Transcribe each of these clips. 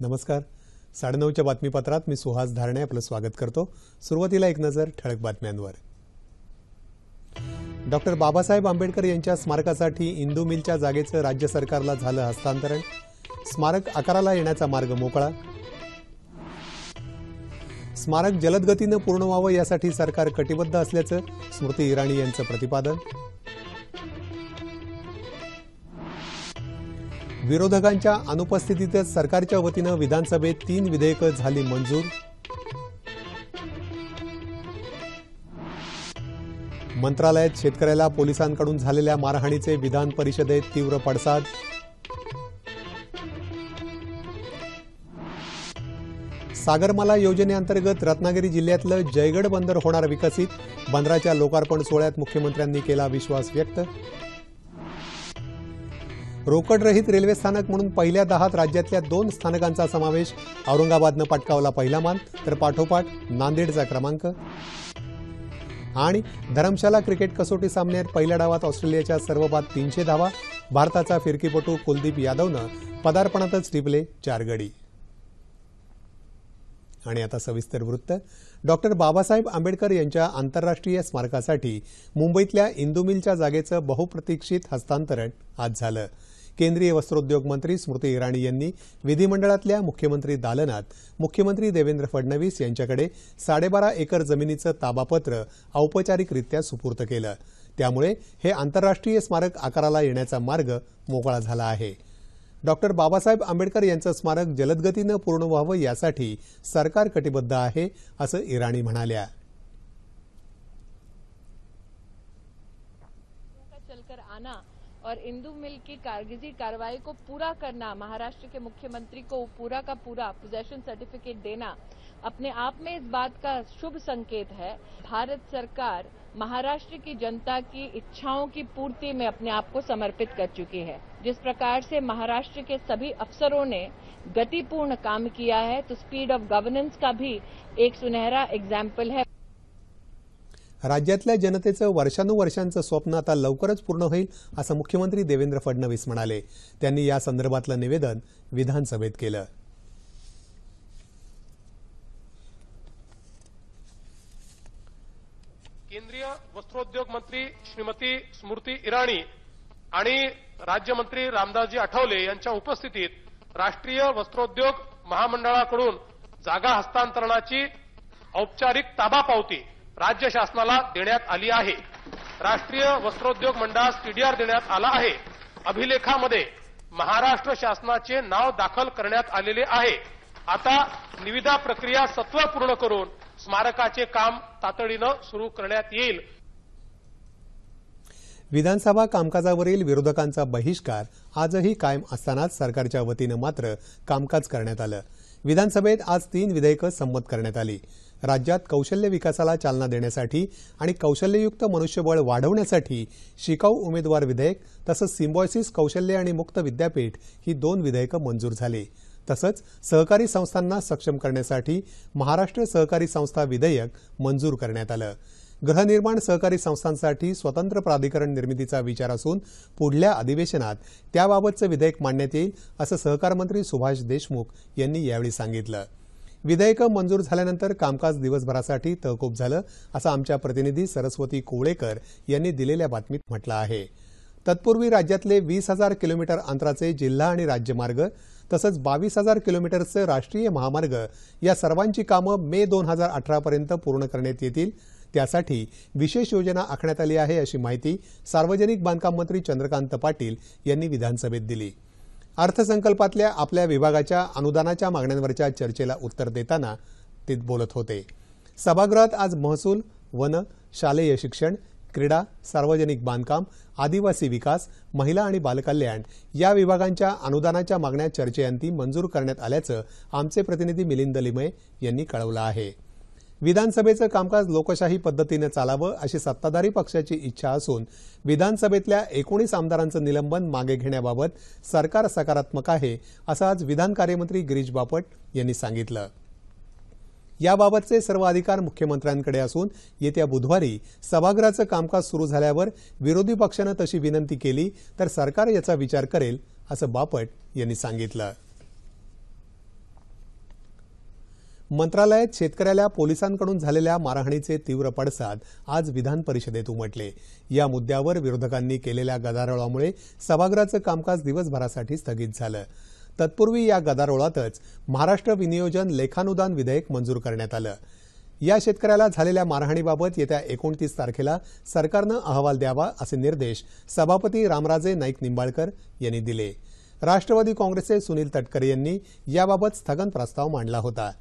नमस्कार. 9:30च्या बातमीपत्रात मी सुहास धारणे आपलं स्वागत करतो. सुरुवातीला एक नजर ठळक बातम्यांवर. डॉक्टर बाबासाहेब आंबेडकर यांच्या स्मारकासाठी इंदू मिलच्या जागेचं राज्य सरकारला झालं हस्तांतरण. स्मारक आकाराला येण्याचा मार्ग मोकळा. स्मारक जलद गतीनं पूर्ण व्हावं यासाठी सरकार कटिबद्ध असल्याचं स्मृती इराणी यांचं प्रतिपादन. विरोधकांच्या अनुपस्थितीतच सरकारच्या वतीनं विधानसभेत 3 विधेयकं झाली मंजूर. मंत्रालयात शेतकऱ्याला पोलिसांकडून झालेल्या मारहाणीचे विधान परिषदेत तीव्र पडसाद. सागरमाला योजनेअंतर्गत रत्नागिरी जिल्ह्यातलं जयगड बंदर होणार विकसित. बंदराच्या लोकार्पण सोहळ्यात मुख्यमंत्र्यांनी केला विश्वास व्यक्त. रोकडरहित रेल्वे स्थानक म्हणून पहिल्या 10त राज्यातल्या 2 स्थानकांचा समावेश. औरंगाबादनं पटकावला पहिला मान, तर पाठोपाठ नांदेडचा क्रमांक. आणि धरमशाला क्रिकेट कसोटी सामन्यात पहिल्या डावात ऑस्ट्रेलियाच्या सर्व बाद 300 धावा. भारताचा फिरकीपटू कुलदीप यादवनं पदार्पणातच टिपले 4 गडी. आणि आता सविस्तर वृत्त. डॉक्टर बाबासाहेब आंबेडकर यांच्या आंतरराष्ट्रीय स्मारकासाठी मुंबईतल्या इंदू मिलच्या जागेचं बहुप्रतीक्षित हस्तांतरण आज झालं. केंद्रीय वस्त्रोद्योग मंत्री स्मृती इराणी यांनी विधिमंडळातल्या मुख्यमंत्री दालनात मुख्यमंत्री देवेंद्र फडणवीस यांच्याकडे 12.5 एकर जमिनीचं ताबापत्र औपचारिकरित्या सुपूर्द केलं. त्यामुळे हे आंतरराष्ट्रीय स्मारक आकाराला येण्याचा मार्ग मोकळा झाला आहे. डॉक्टर बाबासाहेब आंबेडकर यांचं स्मारक जलदगतीनं पूर्ण व्हावं यासाठी सरकार कटिबद्ध आहे, असं इराणी म्हणाल्या. और इंदू मिल की कारगिजी कार्रवाई को पूरा करना, महाराष्ट्र के मुख्यमंत्री को पूरा का पूरा पोजेशन सर्टिफिकेट देना अपने आप में इस बात का शुभ संकेत है. भारत सरकार महाराष्ट्र की जनता की इच्छाओं की पूर्ति में अपने आप को समर्पित कर चुकी है. जिस प्रकार से महाराष्ट्र के सभी अफसरों ने गतिपूर्ण काम किया है, तो स्पीड ऑफ गवर्नेंस का भी एक सुनहरा एग्जाम्पल है. राज्यातल्या जनतेचं वर्षानुवर्षांचं स्वप्न आता लवकरच पूर्ण होईल, असं मुख्यमंत्री देवेंद्र फडणवीस म्हणाले. त्यांनी या संदर्भातलं निवेदन विधानसभेत केलं. केंद्रीय वस्त्रोद्योग मंत्री श्रीमती स्मृती इराणी आणि राज्यमंत्री रामदासजी आठवले यांच्या उपस्थितीत राष्ट्रीय वस्त्रोद्योग महामंडळाकडून जागा हस्तांतरणाची औपचारिक ताबा पावती राज्य शासनाला देण्यात आली आहे. राष्ट्रीय वस्त्रोद्योग मंडळास टीडीआर देण्यात आला आहे. अभिलेखामध्ये महाराष्ट्र शासनाचे नाव दाखल करण्यात आलेले आहे. आता निविदा प्रक्रिया सत्वर पूर्ण करून स्मारकाचे काम तातडीनं सुरू करण्यात येईल. विधानसभा कामकाजावरील विरोधकांचा बहिष्कार आजही कायम असतानाच सरकारच्या वतीनं मात्र कामकाज करण्यात आलं. विधानसभेत आज 3 विधेयकं संमत करण्यात आली. राज्यात कौशल्य विकासाला चालना देण्यासाठी आणि कौशल्ययुक्त मनुष्यबळ वाढवण्यासाठी शिकाऊ उमेदवार विधेयक तसंच सिम्बॉयसिस कौशल्य आणि मुक्त विद्यापीठ ही 2 विधेयकं मंजूर झाली. तसंच सहकारी संस्थांना सक्षम करण्यासाठी महाराष्ट्र सहकारी संस्था विधेयक मंजूर करण्यात आलं. गृहनिर्माण सहकारी संस्थांसाठी स्वतंत्र प्राधिकरण निर्मितीचा विचार असून पुढल्या अधिवेशनात त्याबाबतचं विधेयक मांडण्यात येईल, असं सहकार मंत्री सुभाष देशमुख यांनी यावेळी सांगितलं. विधेयकं मंजूर झाल्यानंतर कामकाज दिवसभरासाठी तहकूब झालं, असं आमच्या प्रतिनिधी सरस्वती कोवळेकर यांनी दिलेल्या बातमीत म्हटलं आहे. तत्पूर्वी राज्यातले 20,000 किलोमीटर अंतराचे जिल्हा आणि राज्यमार्ग तसंच 22,000 किलोमीटरचे राष्ट्रीय महामार्ग या सर्वांची कामं मे 2018 पर्यंत पूर्ण करण्यात येतील. त्यासाठी विशेष योजना आखण्यात आली आहे, अशी माहिती सार्वजनिक बांधकाम मंत्री चंद्रकांत पाटील यांनी विधानसभेत दिली. अर्थसंकल्पातल्या आपल्या विभागाच्या अनुदानाच्या मागण्यांवरच्या चर्चेला उत्तर देताना ते बोलत होते. सभागृहात आज महसूल, वन, शालेय शिक्षण, क्रीडा, सार्वजनिक बांधकाम, आदिवासी विकास, महिला आणि बालकल्याण या विभागांच्या अनुदानाच्या मागण्या चर्चेअंती मंजूर करण्यात आल्याचं आमचे प्रतिनिधी मिलिंद लिमये यांनी कळवलं आहे. विधानसभेचं कामकाज लोकशाही पद्धतीनं चालावं अशी सत्ताधारी पक्षाची इच्छा असून विधानसभेतल्या 19 आमदारांचं निलंबन मागे घेण्याबाबत सरकार सकारात्मक आहे, असं आज विधान कार्यमंत्री गिरीश बापट यांनी सांगितलं. याबाबतचे सर्व अधिकार मुख्यमंत्र्यांकडे असून येत्या बुधवारी सभागृहाचं कामकाज सुरू झाल्यावर विरोधी पक्षानं तशी विनंती केली तर सरकार याचा विचार करेल, असं बापट यांनी सांगितलं. मंत्रालयात शेतकऱ्याला पोलिसांकडून झालेल्या मारहाणीचे तीव्र पडसाद आज विधान परिषदेत उमटले। या मुद्द्यावर विरोधकांनी केलेल्या गदारोळामुळे सभागृहाचं कामकाज दिवसभरासाठी स्थगित झालं। तत्पूर्वी या गदारोळातच महाराष्ट्र विनियोजन लेखानुदान विधेयक मंजूर करण्यात आलं। या शेतकऱ्याला झालेल्या मारहाणीबाबत येत्या 29 तारखेला सरकारनं अहवाल द्यावा असे निर्देश सभापती रामराजे नाईक निंबाळकर यांनी दिले। राष्ट्रवादी काँग्रेसचे सुनील तटकरे यांनी याबाबत स्थगन प्रस्ताव मांडला होता।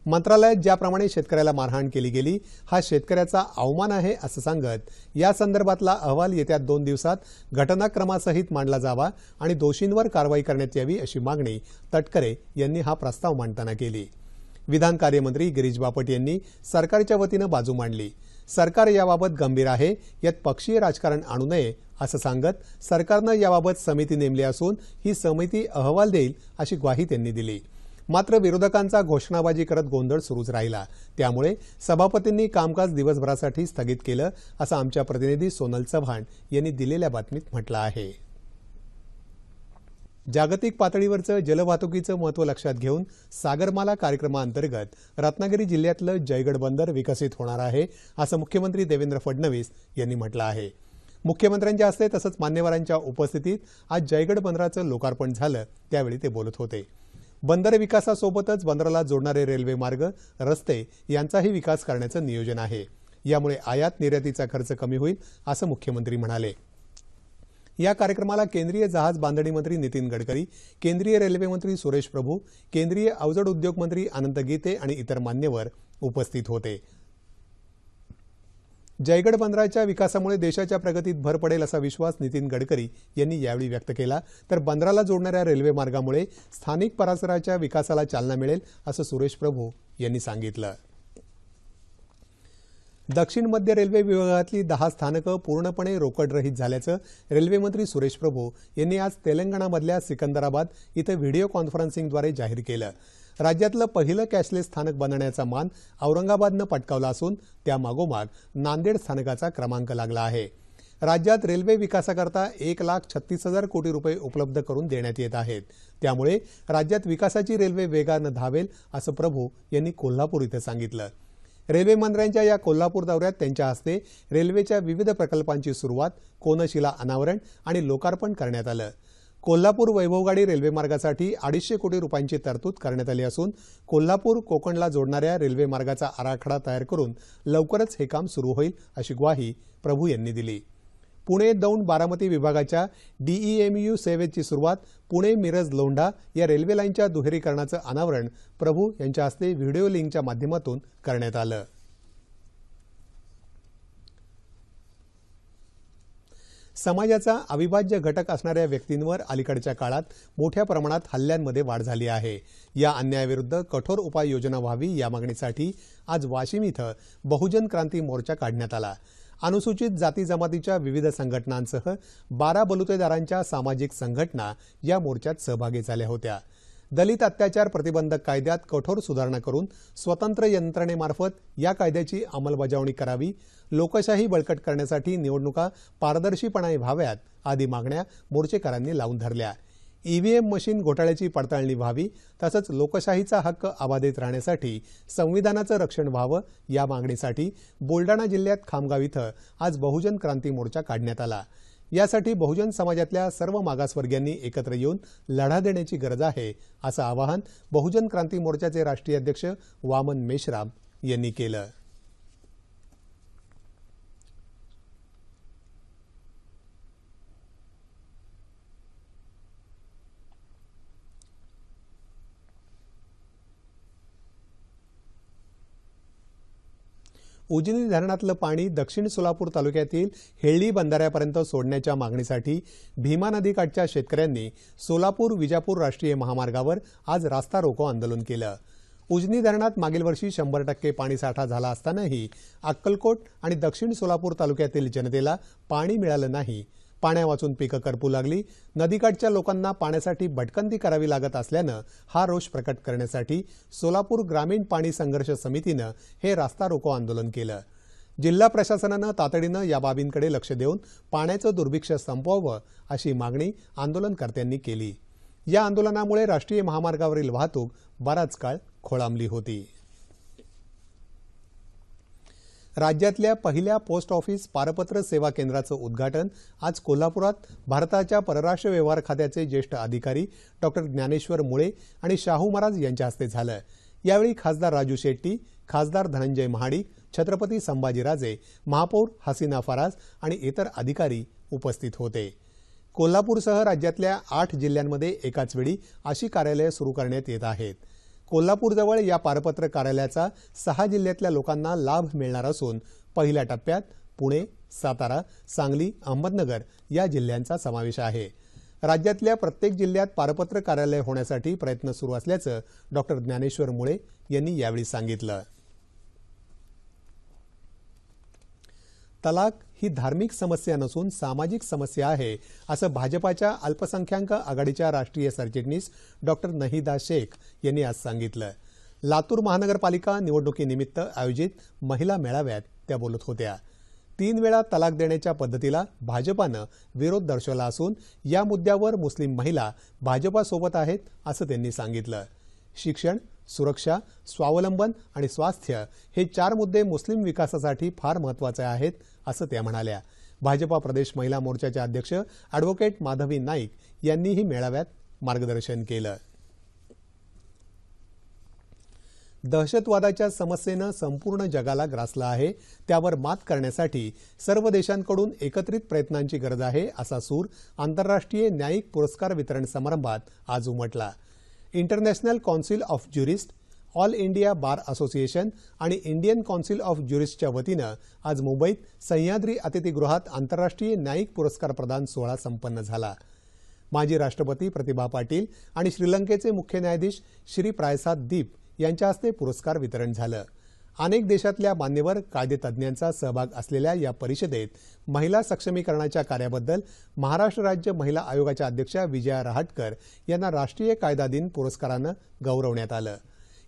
मंत्रालयात ज्याप्रमाणे शेतकऱ्याला मारहाण केली गेली हा शेतकऱ्याचा अवमान आहे असं सांगत या संदर्भातला अहवाल येत्या 2 दिवसात घटनाक्रमासहित मांडला जावा आणि दोषींवर कारवाई करण्यात यावी अशी मागणी तटकरे यांनी हा प्रस्ताव मांडताना केली। विधान कार्यमंत्री गिरीश बापट यांनी सरकारच्या वतीनं बाजू मांडली। सरकार याबाबत गंभीर आहे, यात पक्षीय राजकारण आणू नये असं सांगत सरकारनं याबाबत समिती नेमली असून ही समिती अहवाल देईल अशी ग्वाही त्यांनी दिली। मात्र विरोधकांचा घोषणाबाजी करत गोंधळ सुरूच राहिला, त्यामुळे सभापतींनी कामकाज दिवसभरासाठी स्थगित केलं असं आमच्या प्रतिनिधी सोनल चव्हाण यांनी दिलेल्या बातमीत म्हटलं आहे। जागतिक पातळीवरचं जलवाहतुकीचं महत्त्व लक्षात घेऊन सागरमाला कार्यक्रमाअंतर्गत रत्नागिरी जिल्ह्यातलं जयगड बंदर विकसित होणार आहे असं मुख्यमंत्री देवेंद्र फडणवीस यांनी म्हटलं आहे। मुख्यमंत्र्यांच्या हस्ते तसंच मान्यवरांच्या उपस्थितीत आज जयगड बंदराचं लोकार्पण झालं, त्यावेळी ते बोलत होते। बंदर विकासासोबतच बंदराला जोडणारे रेल्वे मार्ग, रस्ते यांचाही विकास करण्याचं नियोजन आहे। यामुळे आयात निर्यातीचा खर्च कमी होईल असं मुख्यमंत्री म्हणाले। या कार्यक्रमाला केंद्रीय जहाज बांधणी मंत्री नितीन गडकरी, केंद्रीय रेल्वे मंत्री सुरेश प्रभू, केंद्रीय अवजड उद्योग मंत्री अनंत गीते आणि इतर मान्यवर उपस्थित होते। जयगड बंदराच्या विकासामुळे देशाच्या प्रगतीत भर पडेल असा विश्वास नितीन गडकरी यांनी यावेळी व्यक्त केला। तर बंदराला जोडणाऱ्या रेल्वे मार्गामुळे स्थानिक परिसराच्या विकासाला चालना मिळेल असं सुरेश प्रभू यांनी सांगितलं। दक्षिण मध्य रेल्वे विभागातली 10 स्थानकं पूर्णपणे रोकडरहित झाल्याचं रेल्वे मंत्री सुरेश प्रभू यांनी आज तेलंगणामधल्या सिकंदराबाद इथं व्हिडिओ कॉन्फरन्सिंगद्वारे जाहीर केलं। राज्यातलं पहिलं कॅशलेस स्थानक बनण्याचा मान औरंगाबादनं पटकावला असून त्यामागोमाग नांदेड स्थानकाचा क्रमांक लागला आहे। राज्यात रेल्वे विकासाकरता 1,36,000 कोटी रुपये उपलब्ध करून देण्यात येत आहेत, त्यामुळे राज्यात विकासाची रेल्वे वेगानं धावेल असं प्रभू यांनी कोल्हापूर इथं सांगितलं। रेल्वे मंत्र्यांच्या या कोल्हापूर दौऱ्यात त्यांच्या हस्ते रेल्वेच्या विविध प्रकल्पांची सुरुवात, कोनशिला अनावरण आणि लोकार्पण करण्यात आलं। कोल्हापूर वैभववाडी रेल्वे मार्गासाठी 250 कोटी रुपयांची तरतूद करण्यात आली असून कोल्हापूर कोकणला जोडणाऱ्या रेल्वे मार्गाचा आराखडा तयार करून लवकरच हे काम सुरू होईल अशी ग्वाही प्रभू यांनी दिली। पुणे दौंड बारामती विभागाच्या DEMU सेवेची सुरुवात, पुणे मिरज लोंढा या रेल्वे लाईनच्या दुहेरीकरणाचं अनावरण प्रभू यांच्या हस्ते व्हिडिओ लिंकच्या माध्यमातून करण्यात आलं। समाजाचा अविभाज्य घटक असणाऱ्या व्यक्तींवर अलीकडच्या काळात मोठ्या प्रमाणात हल्ल्यांमध्ये वाढ झाली आहे। या अन्यायाविरुद्ध कठोर उपाययोजना व्हावी या मागणीसाठी आज वाशिम इथं बहुजन क्रांती मोर्चा काढण्यात आला। अनुसूचित जाती जमातीच्या विविध संघटनांसह 12 बलुतेदारांच्या सामाजिक संघटना या मोर्चात सहभागी झाल्या होत्या। दलित अत्याचार प्रतिबंधक कायद्यात कठोर सुधारणा करून स्वतंत्र यंत्रणेमार्फत या कायद्याची अंमलबजावणी करावी, लोकशाही बळकट करण्यासाठी निवडणुका पारदर्शीपणाने व्हाव्यात आदी मागण्या मोर्चेकरांनी लावून धरल्या। EVM मशीन घोटाळ्याची पडताळणी व्हावी, तसंच लोकशाहीचा हक्क अबाधित राहण्यासाठी संविधानाचं रक्षण व्हावं या मागणीसाठी बुलडाणा जिल्ह्यात खामगाव इथं आज बहुजन क्रांती मोर्चा काढण्यात आला। यासाठी बहुजन समाजातल्या सर्व मागासवर्गीयांनी एकत्र येऊन लढा देण्याची गरज आहे असं आवाहन बहुजन क्रांती मोर्चाचे राष्ट्रीय अध्यक्ष वामन मेश्राम यांनी केलं। उजनी धरणातलं पाणी दक्षिण सोलापूर तालुक्यातील हेळली बंधाऱ्यापर्यंत सोडण्याच्या मागणीसाठी भीमा नदीकाठच्या शेतकऱ्यांनी सोलापूर विजापूर राष्ट्रीय महामार्गावर आज रास्ता रोको आंदोलन केलं। उजनी धरणात मागील वर्षी 100% पाणीसाठा झाला असतानाही अक्कलकोट आणि दक्षिण सोलापूर तालुक्यातील जनतेला पाणी मिळालं नाही। पाण्यावाचून पिकं करपू लागली। नदीकाठच्या लोकांना पाण्यासाठी भटकंती करावी लागत असल्यानं हा रोष प्रकट करण्यासाठी सोलापूर ग्रामीण पाणी संघर्ष समितीनं हे रास्ता रोको आंदोलन केलं। जिल्हा प्रशासनानं तातडीनं या बाबींकडे लक्ष देऊन पाण्याचं दुर्भिक्ष संपवावं अशी मागणी आंदोलनकर्त्यांनी केली। या आंदोलनामुळे राष्ट्रीय महामार्गावरील वाहतूक बराच काळ खोळंबली होती। राज्यातल्या पहिल्या पोस्ट ऑफिस पारपत्र सेवा केंद्राचं उद्घाटन आज कोल्हापुरात भारताच्या परराष्ट्र व्यवहार खात्याचे ज्येष्ठ अधिकारी डॉक्टर ज्ञानेश्वर मुळे आणि शाहू महाराज यांच्या हस्ते झालं। यावेळी खासदार राजू शेट्टी, खासदार धनंजय महाडिक, छत्रपती संभाजीराजे, महापौर हसीना फराज आणि इतर अधिकारी उपस्थित होते। कोल्हापूरसह राज्यातल्या 8 जिल्ह्यांमध्ये एकाच वेळी अशी कार्यालये सुरू करण्यात येत आहेत। कोल्हापूरजवळ या पारपत्र कार्यालयाचा 6 जिल्ह्यातल्या लोकांना लाभ मिळणार असून पहिल्या टप्प्यात पुणे, सातारा, सांगली, अहमदनगर या जिल्ह्यांचा समावेश आहे। राज्यातल्या प्रत्येक जिल्ह्यात पारपत्र कार्यालय होण्यासाठी प्रयत्न सुरू असल्याचं डॉक्टर ज्ञानेश्वर मुळे यांनी यावेळी सांगितलं। तलाक ही धार्मिक समस्या नसून सामाजिक समस्या आहे असं भाजपाच्या अल्पसंख्याक आघाडीच्या राष्ट्रीय सरचिटणीस डॉक्टर नहिदा शेख यांनी आज सांगितलं। लातूर महानगरपालिका निवडणुकीनिमित्त आयोजित महिला मेळाव्यात त्या बोलत होत्या। 3 वेळा तलाक देण्याच्या पद्धतीला भाजपानं विरोध दर्शवला असून या मुद्द्यावर मुस्लिम महिला भाजपासोबत आहेत असं त्यांनी सांगितलं। शिक्षण, सुरक्षा, स्वावलंबन आणि स्वास्थ्य हे 4 मुद्दे मुस्लिम विकासासाठी फार महत्त्वाचे आहेत असं त्या म्हणाल्या। भाजपा प्रदेश महिला मोर्चाच्या अध्यक्ष ॲडव्होकेट माधवी नाईक यांनीही मेळाव्यात मार्गदर्शन केलं। दहशतवादाच्या समस्येनं संपूर्ण जगाला ग्रासलं आहे, त्यावर मात करण्यासाठी सर्व देशांकडून एकत्रित प्रयत्नांची गरज आहे असा सूर आंतरराष्ट्रीय न्यायिक पुरस्कार वितरण समारंभात आज उमटला। International council of jurist, all India bar association आणि इंडियन कौन्सिल ऑफ ज्युरिस्टच्या वतीनं आज मुंबईत सह्याद्री अतिथीगृहात आंतरराष्ट्रीय न्यायिक पुरस्कार प्रदान सोहळा संपन्न झाला। माजी राष्ट्रपती प्रतिभा पाटील आणि श्रीलंकेचे मुख्य न्यायाधीश श्री प्रायसाद दीप यांच्या हस्ते पुरस्कार वितरण झालं। अनेक देशातल्या मान्यवर कायदेतज्ञांचा सहभाग असलेल्या या परिषदेत महिला सक्षमीकरणाच्या कार्याबद्दल महाराष्ट्र राज्य महिला आयोगाच्या अध्यक्षा विजया रहाटकर यांना राष्ट्रीय कायदा दिन पुरस्कारानं गौरवण्यात आलं।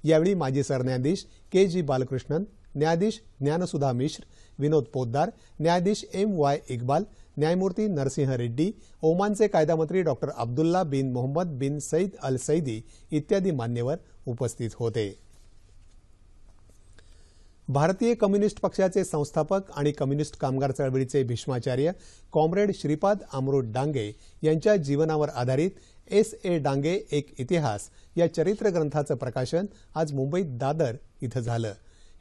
यावेळी माजी सरन्यायाधीश के.जी. बालकृष्णन, न्यायाधीश ज्ञानसुधा मिश्र, विनोद पोद्दार, न्यायाधीश M.Y. इक्बाल, न्यायमूर्ती नरसिंह रेड्डी, ओमानचे कायदामंत्री डॉक्टर अब्दुल्ला बिन मोहम्मद बिन सईद अल सईदी इत्यादी मान्यवर उपस्थित होते। भारतीय कम्युनिस्ट पक्षाचे संस्थापक आणि कम्युनिस्ट कामगार चळवळीचे भीष्माचार्य कॉम्रेड श्रीपाद अमृत डांगे यांच्या जीवनावर आधारित S.A. डांगे एक इतिहास या चरित्र ग्रंथाचं प्रकाशन आज मुंबईत दादर इथं झालं।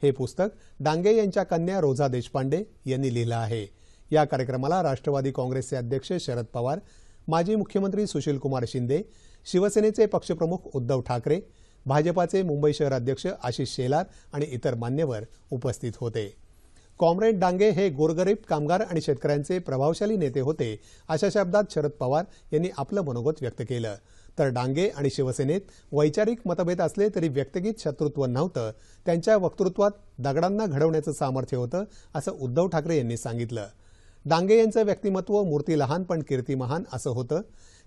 हे पुस्तक डांगे यांच्या कन्या रोझा देशपांडे यांनी लिहिलं आहे। या कार्यक्रमाला राष्ट्रवादी काँग्रेसचे अध्यक्ष शरद पवार, माजी मुख्यमंत्री सुशीलकुमार शिंदे, शिवसेनेचे पक्षप्रमुख उद्धव ठाकरे, भाजपाचे मुंबई शहर अध्यक्ष आशिष शेलार आणि इतर मान्यवर उपस्थित होते। कॉम्रेड डांगे हे गोरगरीब कामगार आणि शेतकऱ्यांचे प्रभावशाली नेते होते अशा शब्दात शरद पवार यांनी आपलं मनोगत व्यक्त केलं। तर डांगे आणि शिवसेनेत वैचारिक मतभेद असले तरी व्यक्तिगत शत्रुत्व नव्हतं, त्यांच्या वक्तृत्वात दगडांना घडवण्याचं सामर्थ्य होतं असं उद्धव ठाकरे यांनी सांगितलं। डांगे यांचं व्यक्तिमत्व मूर्ती लहान पण कीर्ती महान असं होतं।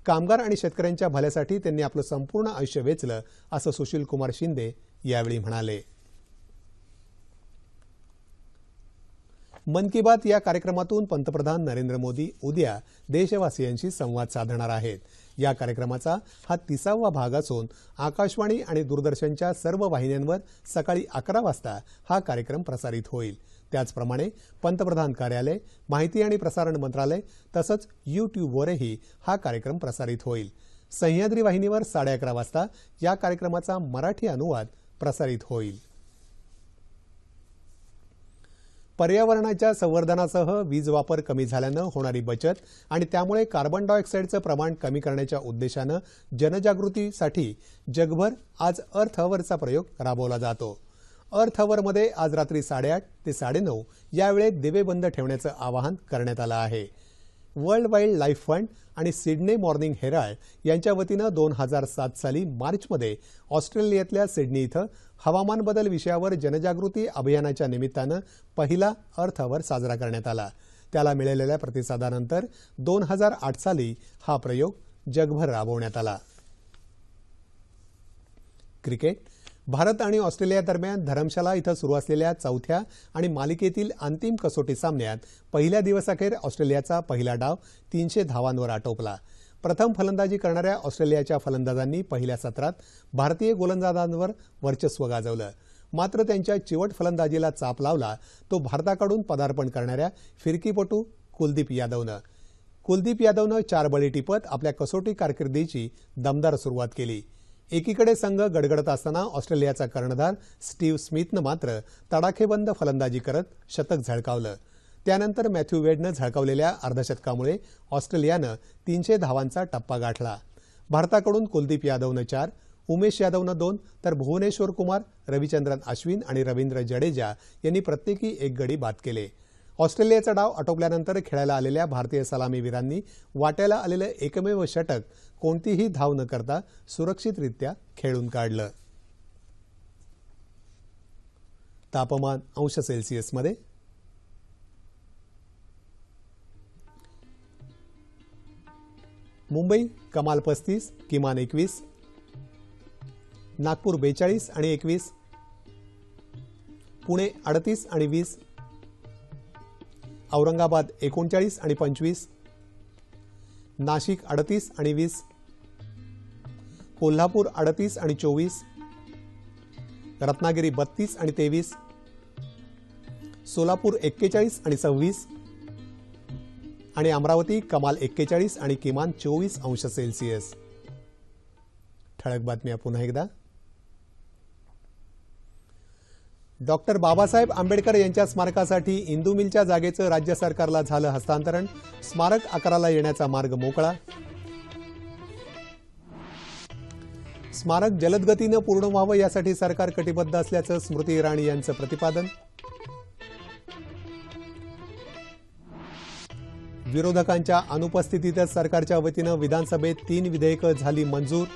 कामगार आणि शेतकऱ्यांच्या भल्यासाठी त्यांनी आपलं संपूर्ण आयुष्य वेचलं असं सुशीलकुमार शिंदे यावेळी म्हणाले। मन की बात या कार्यक्रमातून पंतप्रधान नरेंद्र मोदी उद्या देशवासियांशी संवाद साधणार आहेत। या कार्यक्रमाचा हा 30वा भाग असून आकाशवाणी आणि दूरदर्शनच्या सर्व वाहिन्यांवर सकाळी 11 वाजता हा कार्यक्रम प्रसारित होईल। त्याचप्रमाणे पंतप्रधान कार्यालय, माहिती आणि प्रसारण मंत्रालय तसंच YouTubeवरही हा कार्यक्रम प्रसारित होईल। सह्याद्री वाहिनीवर 11:30 वाजता या कार्यक्रमाचा मराठी अनुवाद प्रसारित होईल। पर्यावरणाच्या संवर्धनासह वीज वापर कमी झाल्यानं होणारी बचत आणि त्यामुळे कार्बन डायऑक्साईडचं प्रमाण कमी करण्याच्या उद्देशानं जनजागृतीसाठी जगभर आज अर्थ अवरचा प्रयोग राबवला जातो। अर्थ अवरमध्ये आज रात्री 8:30 ते 9:30 या वेळेत दिवे बंद ठेवण्याचं आवाहन करण्यात आलं आहे। वर्ल्ड वाईल्ड लाईफ फंड आणि सिडनी मॉर्निंग हेराल्ड यांच्या वतीनं 2007 साली मार्चमध्ये ऑस्ट्रेलियातल्या सिडनी इथं हवामान बदल विषयावर जनजागृती अभियानाच्या निमित्तानं पहिला अर्थ अवर साजरा करण्यात आला। त्याला मिळालेल्या प्रतिसादानंतर 2008 साली हा प्रयोग जगभर राबवण्यात आला। क्रिकेट भारत आणि ऑस्ट्रेलिया दरम्यान धरमशाला इथं सुरू असलेल्या 4थ्या आणि मालिकेतील अंतिम कसोटी सामन्यात पहिल्या दिवसाअखेर ऑस्ट्रेलियाचा पहिला डाव 300 धावांवर आटोपला। प्रथम फलंदाजी करणाऱ्या ऑस्ट्रेलियाच्या फलंदाजांनी पहिल्या सत्रात भारतीय गोलंदाजांवर वर्चस्व गाजवलं। मात्र त्यांच्या चिवट फलंदाजीला चाप लावला तो भारताकडून पदार्पण करणाऱ्या फिरकीपटू कुलदीप यादवनं. कुलदीप यादवनं 4 बळी टिपत आपल्या कसोटी कारकिर्दीची दमदार सुरुवात केली. एकीकडे संघ गडगडत असताना ऑस्ट्रेलियाचा कर्णधार स्टीव्ह स्मिथनं मात्र तडाखेबंद फलंदाजी करत शतक झळकावलं. त्यानंतर मॅथ्यू वेडनं झळकावलेल्या अर्धशतकामुळे ऑस्ट्रेलियानं 300 धावांचा टप्पा गाठला. भारताकडून कुलदीप यादवनं 4, उमेश यादवनं 2 तर भुवनेश्वर कुमार, रविचंद्रन अश्विन आणि रवींद्र जडेजा यांनी प्रत्येकी 1 गडी बाद केले. ऑस्ट्रेलियाचा डाव आटोपल्यानंतर खेळायला आलेल्या भारतीय सलामीवीरांनी वाट्याला आलेलं एकमेव षटक कोणतीही धाव न करता सुरक्षितरित्या खेळून काढलं. तापमान अंश सेल्सिअसमध्ये. मुंबई कमाल 35, किमान 21. नागपूर 42 आणि 21. पुणे 38 आणि 20. औरंगाबाद 39 आणि 25. नाशिक 38 आणि 20. कोल्हापूर 38 आणि 24. रत्नागिरी 32 आणि 23. सोलापूर 41 आणि 26. आणि अमरावती कमाल 41 आणि किमान 24 अंश सेल्सिअस. ठळक बातम्या पुन्हा एकदा. डॉक्टर बाबासाहेब आंबेडकर यांच्या स्मारकासाठी इंदू मिलच्या जागेचं राज्य सरकारला झालं हस्तांतरण. स्मारक आकाराला येण्याचा मार्ग मोकळा. स्मारक जलदगतीनं पूर्ण व्हावं यासाठी सरकार कटिबद्ध असल्याचं स्मृती इराणी यांचं प्रतिपादन. विरोधकांच्या अनुपस्थितीतच सरकारच्या वतीनं विधानसभेत 3 विधेयकं झाली मंजूर.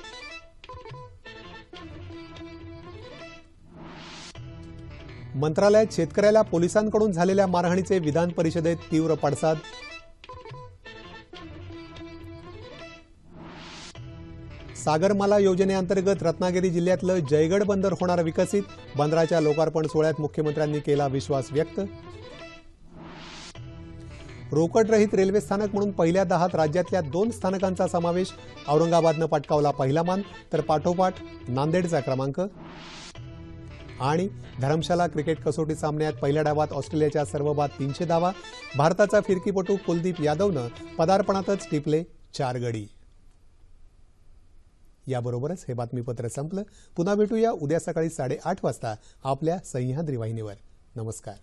मंत्रालयात शेतकऱ्याला पोलिसांकडून झालेल्या मारहाणीचे विधान परिषदेत तीव्र पडसाद. सागरमाला योजनेअंतर्गत रत्नागिरी जिल्ह्यातलं जयगड बंदर होणार विकसित. बंदराच्या लोकार्पण सोहळ्यात मुख्यमंत्र्यांनी केला विश्वास व्यक्त. रोकडरहित रेल्वे स्थानक म्हणून पहिल्या 10त राज्यातल्या 2 स्थानकांचा समावेश. औरंगाबादनं पटकावला पहिला मान तर पाठोपाठ नांदेडचा क्रमांक. आणि धरमशाला क्रिकेट कसोटी सामन्यात पहिल्या डावात ऑस्ट्रेलियाच्या सर्व बाद 300 धावा. भारताचा फिरकीपटू कुलदीप यादवनं पदार्पणातच टिपले 4 गडी. याबरोबरच हे बातमीपत्र संपलं. पुन्हा भेटूया उद्या सकाळी 8:30 वाजता आपल्या सह्याद्री वाहिनीवर. नमस्कार.